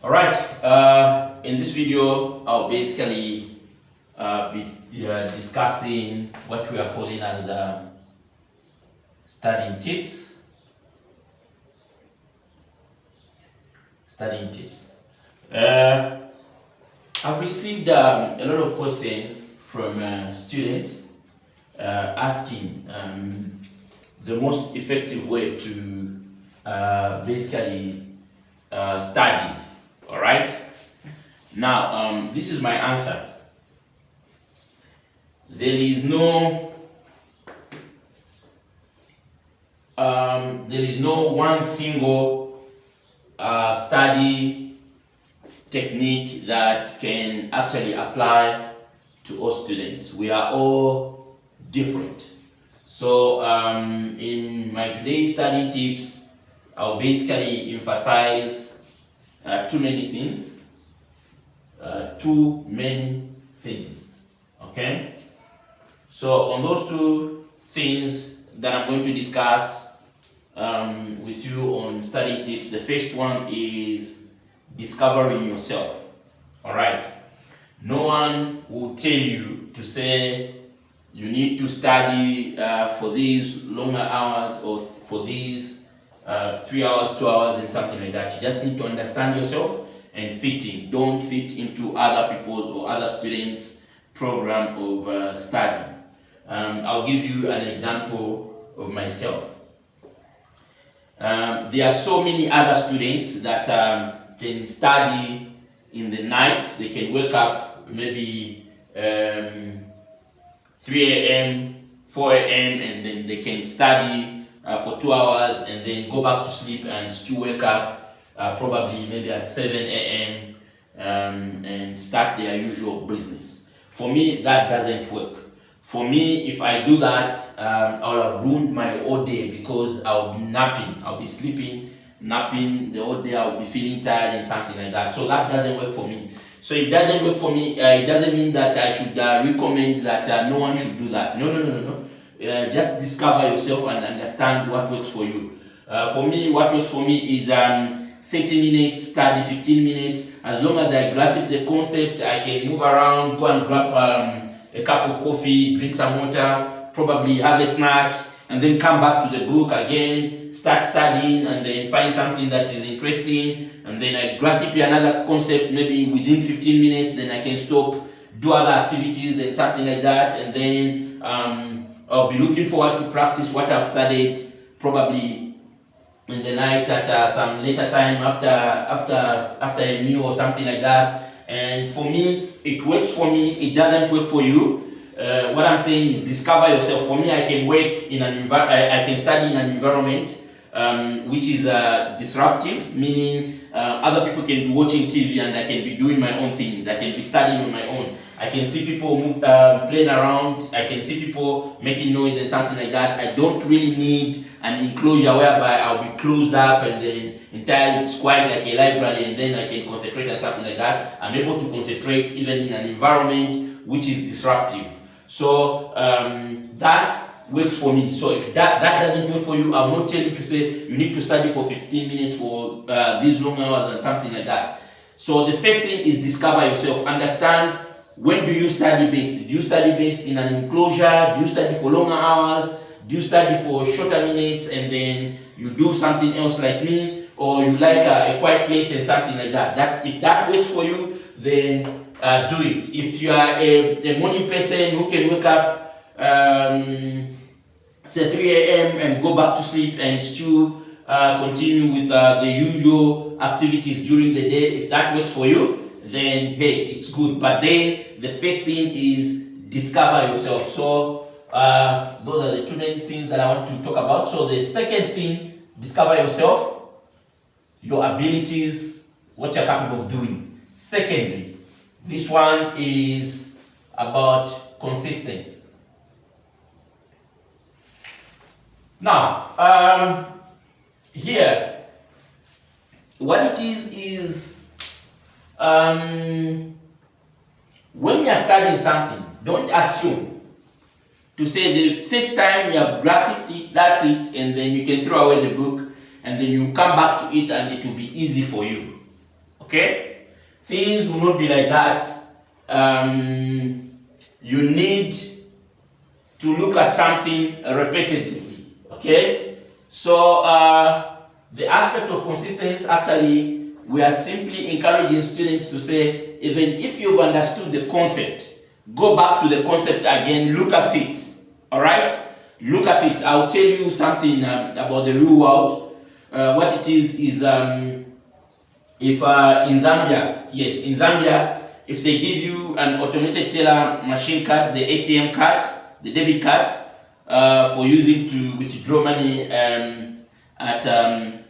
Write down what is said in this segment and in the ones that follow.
Alright, in this video, I'll basically be discussing what we are calling as studying tips. I've received a lot of questions from students asking the most effective way to basically study. All right. Now, this is my answer. There is no one single study technique that can actually apply to all students. We are all different. So, in my today's study tips, I'll basically emphasize too many things. Okay. So on those two things that I'm going to discuss with you on study tips, the first one is discovering yourself. All right. No one will tell you to say you need to study for these longer hours or for these 3 hours, 2 hours, and something like that. You just need to understand yourself and fit in. Don't fit into other people's or other students' program of study. I'll give you an example of myself. There are so many other students that can study in the night. They can wake up maybe 3 a.m., 4 a.m., and then they can study for 2 hours and then go back to sleep and still wake up probably maybe at 7 a.m. And start their usual business. For me, that doesn't work. For me, if I do that, I'll have ruined my whole day because I'll be napping. I'll be sleeping, napping the whole day. I'll be feeling tired and something like that. So that doesn't work for me. So it doesn't work for me. It doesn't mean that I should recommend that no one should do that. No. Just discover yourself and understand what works for you. For me, what works for me is 30 minutes, study 15 minutes. As long as I grasp the concept, I can move around, go and grab a cup of coffee, drink some water, probably have a snack, and then come back to the book again, start studying, and then find something that is interesting, and then I grasp another concept maybe within 15 minutes, then I can stop, do other activities and something like that, and then I'll be looking forward to practice what I've studied, probably in the night at some later time after a meal or something like that. And for me, it works for me. It doesn't work for you. What I'm saying is discover yourself. For me, I can work in I can study in an environment which is disruptive, meaning other people can be watching TV and I can be doing my own things. I can be studying on my own. I can see people playing around. I can see people making noise and something like that. I don't really need an enclosure whereby I'll be closed up and then entirely it's quiet like a library and then I can concentrate on something like that. I'm able to concentrate even in an environment which is disruptive. So that works for me. So if that doesn't work for you, I'll not tell you to say you need to study for 15 minutes for these long hours and something like that. So the first thing is discover yourself. Understand, when do you study based? Do you study based in an enclosure? Do you study for longer hours? Do you study for shorter minutes and then you do something else like me? Or you like a quiet place and something like that? If that works for you, then do it. If you are a morning person who can wake up say 3 a.m. and go back to sleep and still continue with the usual activities during the day, if that works for you, then hey, it's good. But then the first thing is discover yourself. So those are the two main things that I want to talk about. So the second thing, discover yourself, your abilities, what you're capable of doing. Secondly, this one is about consistency. Now, here, what it is when you are studying something, don't assume to say the first time you have grasped it, that's it, and then you can throw away the book, and then you come back to it and it will be easy for you. Okay? Things will not be like that. You need to look at something repetitively. Okay? So the aspect of consistency, actually, we are simply encouraging students to say, even if you've understood the concept, go back to the concept again, look at it. Alright? Look at it. I'll tell you something about the real world. What it is if in Zambia, yes, in Zambia, if they give you an automated teller machine card, the ATM card, the debit card, for using to withdraw money at an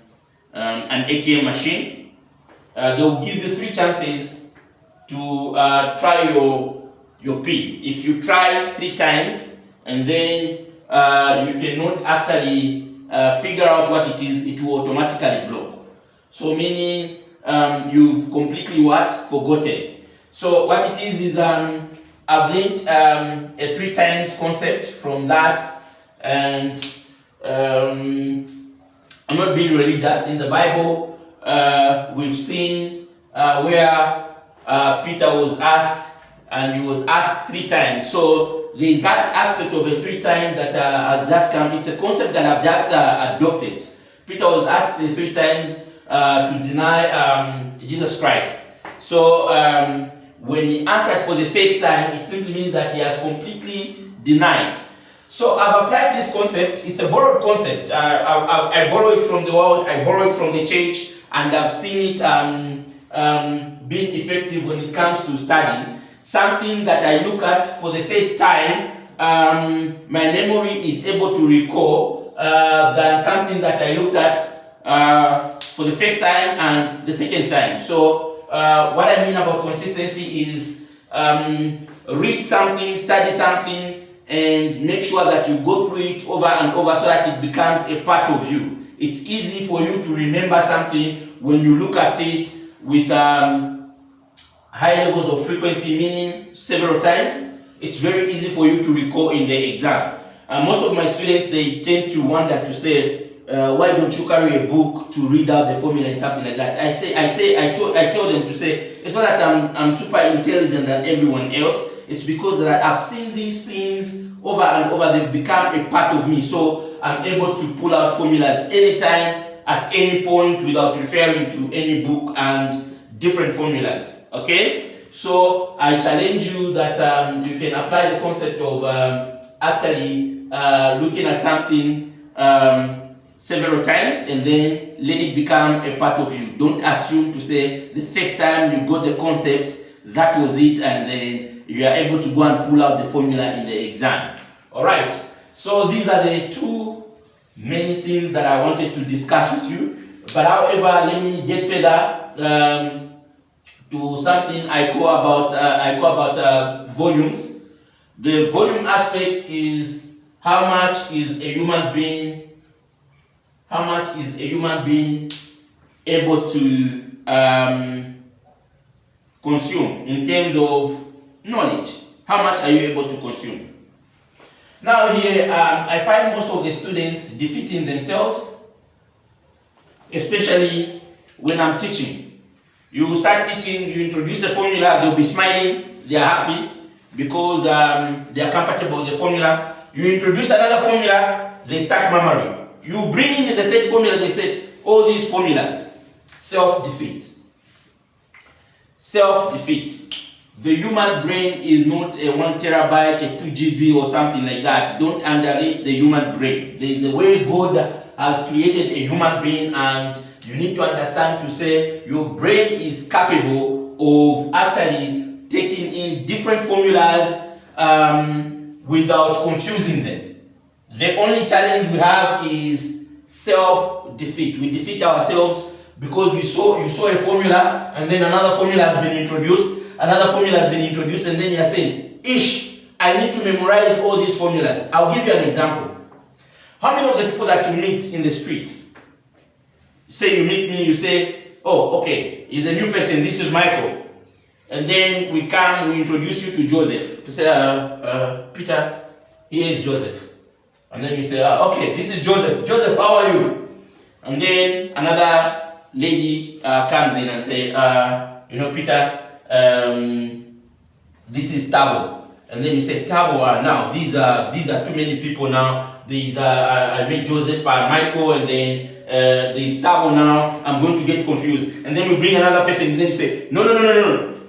ATM machine, they will give you 3 chances to try your PIN. If you try 3 times and then you cannot actually figure out what it is, it will automatically block. So meaning you've completely forgotten. So what it is I've learned a 3 times concept from that, and I'm not being religious. In the Bible, we've seen where Peter was asked, and he was asked 3 times. So there's that aspect of a 3 times that has just come. It's a concept that I've just adopted. Peter was asked the 3 times to deny Jesus Christ. So when he answered for the 3rd time, it simply means that he has completely denied. So I've applied this concept. It's a borrowed concept. I borrow it from the world, I borrow it from the church, and I've seen it being effective when it comes to studying. Something that I look at for the 3rd time, my memory is able to recall than something that I looked at for the 1st time and the 2nd time. So what I mean about consistency is read something, study something, and make sure that you go through it over and over so that it becomes a part of you. It's easy for you to remember something when you look at it with high levels of frequency, meaning several times. It's very easy for you to recall in the exam. Most of my students, they tend to wonder to say, why don't you carry a book to read out the formula and something like that? I tell them to say, it's not that I'm super intelligent than everyone else. It's because that I've seen these things over and over. They've become a part of me. So I'm able to pull out formulas anytime, at any point, without referring to any book and different formulas. Okay? So I challenge you that you can apply the concept of actually looking at something several times and then let it become a part of you. Don't assume to say the 1st time you got the concept, that was it, and then you are able to go and pull out the formula in the exam. Alright, so these are the 2 main things that I wanted to discuss with you. But however, let me get further to something I call about volumes. The volume aspect is how much is a human being able to consume in terms of knowledge. How much are you able to consume? Now here, I find most of the students defeating themselves, especially when I'm teaching. You start teaching, you introduce a formula, they'll be smiling, they are happy because they are comfortable with the formula. You introduce another formula, they start murmuring. You bring in the 3rd formula, they say, all these formulas, self-defeat. Self-defeat. The human brain is not a 1 terabyte, a 2 GB or something like that. Don't underrate the human brain. There is a way God has created a human being, and you need to understand to say your brain is capable of actually taking in different formulas without confusing them. The only challenge we have is self-defeat. We defeat ourselves because you saw a formula and then another formula has been introduced. Another formula has been introduced, and then you're saying, I need to memorize all these formulas. I'll give you an example. How many of the people that you meet in the streets, say you meet me, you say, oh, okay, he's a new person, this is Michael. And then we introduce you to Joseph. To say, Peter, here is Joseph. And then you say, okay, this is Joseph. Joseph, how are you? And then another lady comes in and say, Peter, this is Tabo. And then you say, Tabo, now these are too many people now. These I made Joseph, Michael, and then there's Tabo now. I'm going to get confused. And then you bring another person, and then you say, no.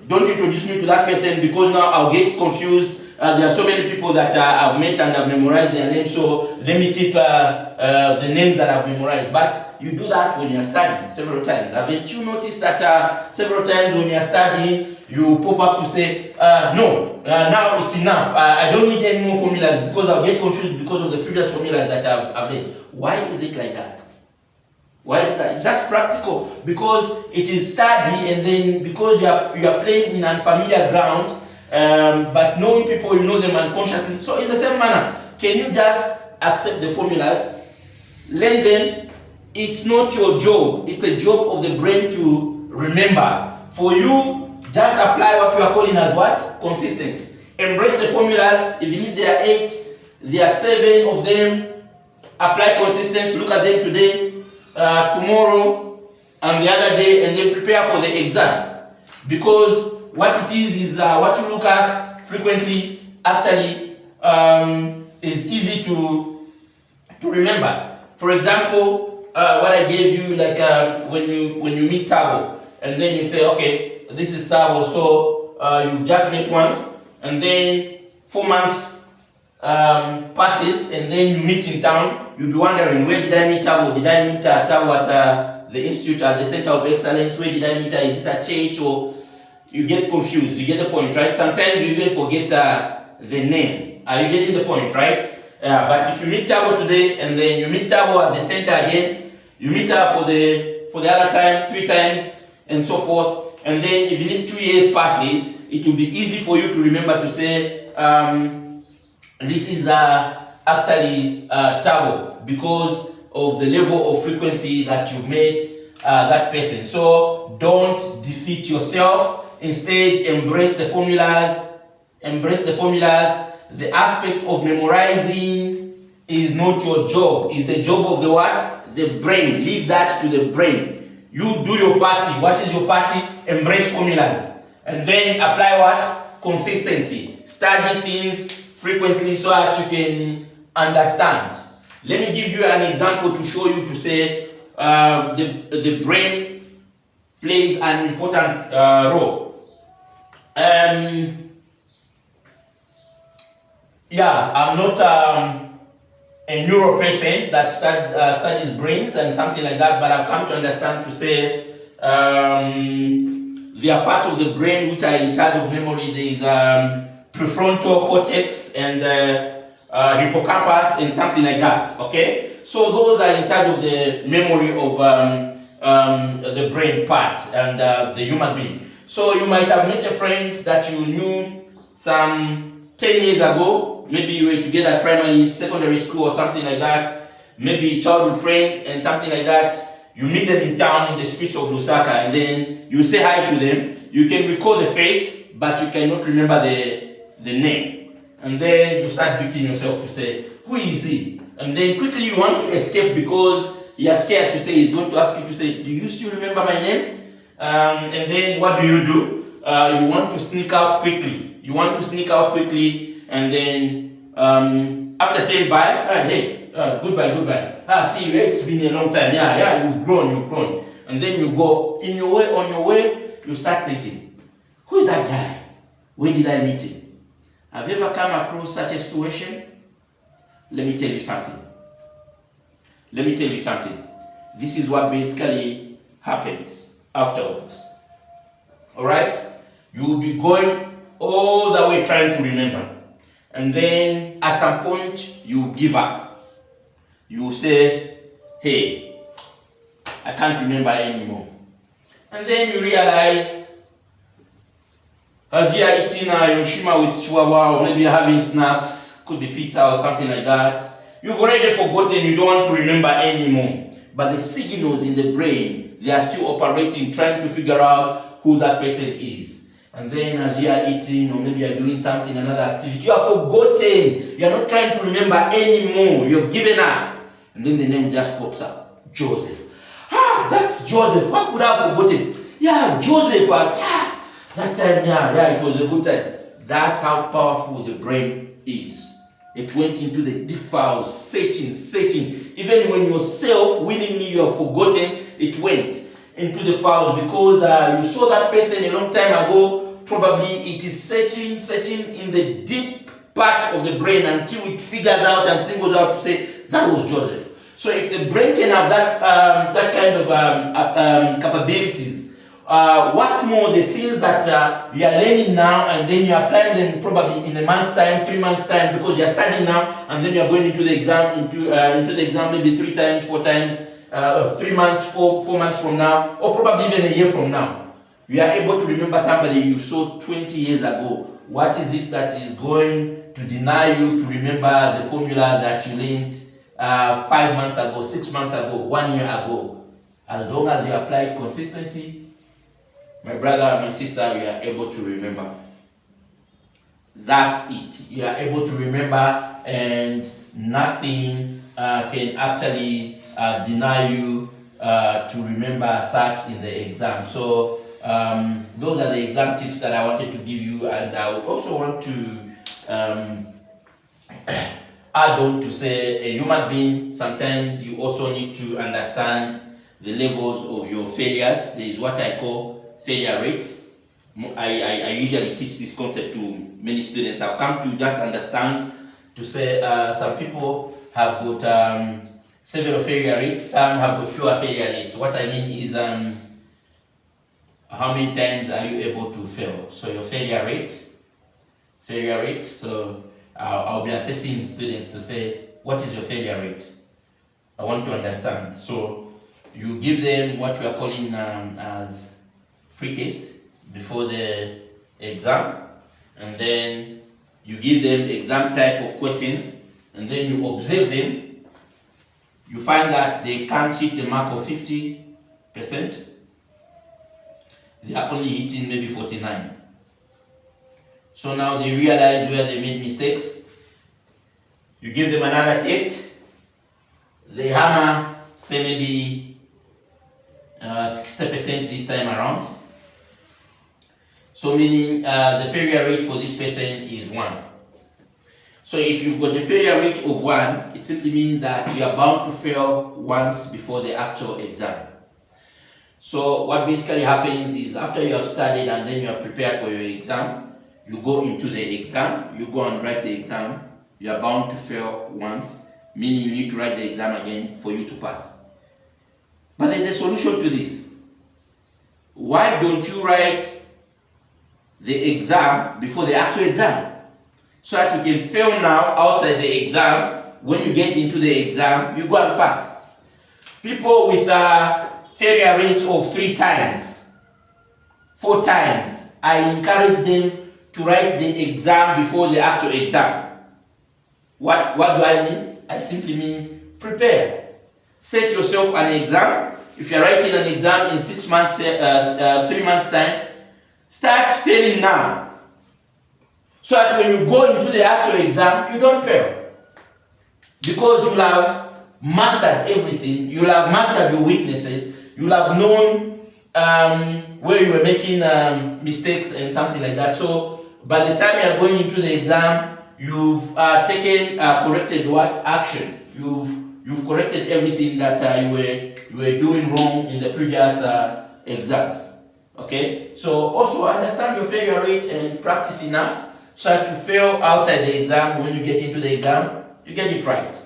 Don't introduce me to that person, because now I'll get confused. There are so many people that I've met and I've memorized their names, so let me keep the names that I've memorized. But you do that when you're studying several times. Haven't you noticed that several times when you're studying, you pop up to say, no, now it's enough. I don't need any more formulas, because I'll get confused because of the previous formulas that I've learned. Why is it like that? Why is that? It's just practical, because it is study, and then because you are playing in unfamiliar ground, but knowing people, you know them unconsciously. So in the same manner, can you just accept the formulas, learn them? It's not your job. It's the job of the brain to remember. For you, just apply what we are calling as what? Consistency. Embrace the formulas, even if there are 8, there are 7 of them. Apply consistency. Look at them today, tomorrow, and the other day, and then prepare for the exams. Because what it is what you look at frequently actually is easy to remember. For example, what I gave you, like when you meet Tabo, and then you say, okay, this is Tabo, so you've just met once, and then 4 months passes, and then you meet in town. You'll be wondering, where did I meet Tabo? Did I meet Tabo at the institute, at the center of excellence? Where did I meet her? Is it a church? Or you get confused. You get the point, right? Sometimes you even forget the name. Are you getting the point, right? But if you meet Tabo today, and then you meet Tabo at the center again, you meet her for the other time, 3 times, and so forth, and then even if 2 years passes, it will be easy for you to remember to say, this is actually Tabo, because of the level of frequency that you've met that person. So don't defeat yourself. Instead, embrace the formulas. Embrace the formulas. The aspect of memorizing is not your job. It's the job of the what? The brain. Leave that to the brain. You do your party. What is your party? Embrace formulas. And then apply what? Consistency. Study things frequently so that you can understand. Let me give you an example to show you, to say the brain plays an important role. I'm not a neuro person that studies brains and something like that, but I've come to understand to say there are parts of the brain which are in charge of memory. There is prefrontal cortex and hippocampus and something like that. Okay, so those are in charge of the memory of the brain part and the human being. So you might have met a friend that you knew some 10 years ago. Maybe you were together at primary, secondary school or something like that. Maybe childhood friend and something like that. You meet them in town in the streets of Lusaka, and then you say hi to them. You can recall the face, but you cannot remember the name. And then you start beating yourself to say, who is he? And then quickly you want to escape because you're scared to say, he's going to ask you to say, do you still remember my name? And then what do? You want to sneak out quickly. And then after saying bye, hey, goodbye. See, it's been a long time. Yeah, you've grown. And then you go on your way, you start thinking, who is that guy? Where did I meet him? Have you ever come across such a situation? Let me tell you something. This is what basically happens afterwards. Alright? You will be going all the way trying to remember. And then at some point, you give up. You say, hey, I can't remember anymore. And then you realize, as you are eating Hiroshima with Chihuahua, or maybe you're having snacks, could be pizza or something like that, you've already forgotten, you don't want to remember anymore. But the signals in the brain, they are still operating, trying to figure out who that person is. And then as you are eating, or maybe you're doing something, another activity, you have forgotten. You're not trying to remember anymore. You have given up. And then the name just pops up. Joseph. that's Joseph. How could I have forgotten? Yeah, Joseph. That time, it was a good time. That's how powerful the brain is. It went into the deep files, searching. Even when yourself willingly you have forgotten, it went into the files because you saw that person a long time ago. Probably it is searching in the deep part of the brain until it figures out and singles out to say that was Joseph. So if the brain can have that kind of capabilities, what more the things that you are learning now and then you are applying them probably in a month's time, 3 months time, because you are studying now and then you are going into the exam, into the exam maybe 3 times, 4 times, 3 months, 4 months from now, or probably even a year from now. You are able to remember somebody you saw 20 years ago. What is it that is going to deny you to remember the formula that you learned 5 months ago, 6 months ago, 1 year ago? As long as you apply consistency, my brother, my sister, you are able to remember. That's it. You are able to remember, and nothing can actually deny you to remember such in the exam. So those are the exam tips that I wanted to give you, and I would also want to add on to say a human being, sometimes you also need to understand the levels of your failures. There is what I call failure rate. I usually teach this concept to many students. I've come to just understand to say some people have got several failure rates, some have got fewer failure rates. What I mean is how many times are you able to fail? So your failure rate. So I'll be assessing students to say, what is your failure rate? I want to understand. So you give them what we are calling as pre-test before the exam, and then you give them exam type of questions, and then you observe them. You find that they can't hit the mark of 50%. They are only hitting maybe 49%. So now they realize where they made mistakes. You give them another test. They hammer, say maybe 60% this time around. So meaning the failure rate for this person is 1. So if you've got a failure rate of 1, it simply means that you are bound to fail once before the actual exam. So what basically happens is after you have studied and then you have prepared for your exam, you go into the exam, you go and write the exam, you are bound to fail once, meaning you need to write the exam again for you to pass. But there's a solution to this. Why don't you write the exam before the actual exam? So that you can fail now outside the exam. When you get into the exam, you go and pass. People with failure rates of 3 times, 4 times, I encourage them to write the exam before the actual exam. What do I mean? I simply mean prepare. Set yourself an exam. If you're writing an exam in 6 months, 3 months time, start failing now. So that when you go into the actual exam, you don't fail. Because you'll have mastered everything, you'll have mastered your weaknesses, you'll have known where you were making mistakes and something like that. So by the time you're going into the exam, you've taken corrected action. You've corrected everything that you were doing wrong in the previous exams. Okay, so also understand your failure rate and practice enough so that you fail outside the exam. When you get into the exam, you get it right.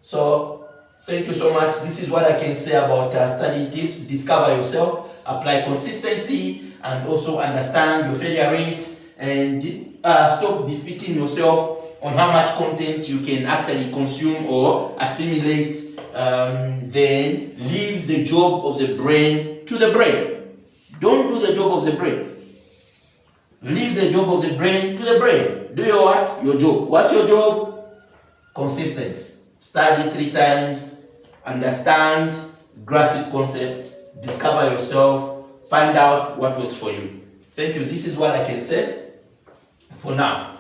So thank you so much. This is what I can say about study tips. Discover yourself, apply consistency, and also understand your failure rate, and stop defeating yourself on how much content you can actually consume or assimilate. Then leave the job of the brain to the brain. Don't do the job of the brain. Leave the job of the brain to the brain. Do your what? Your job. What's your job? Consistency. Study 3 times. Understand. Grasp concepts. Discover yourself. Find out what works for you. Thank you. This is what I can say for now.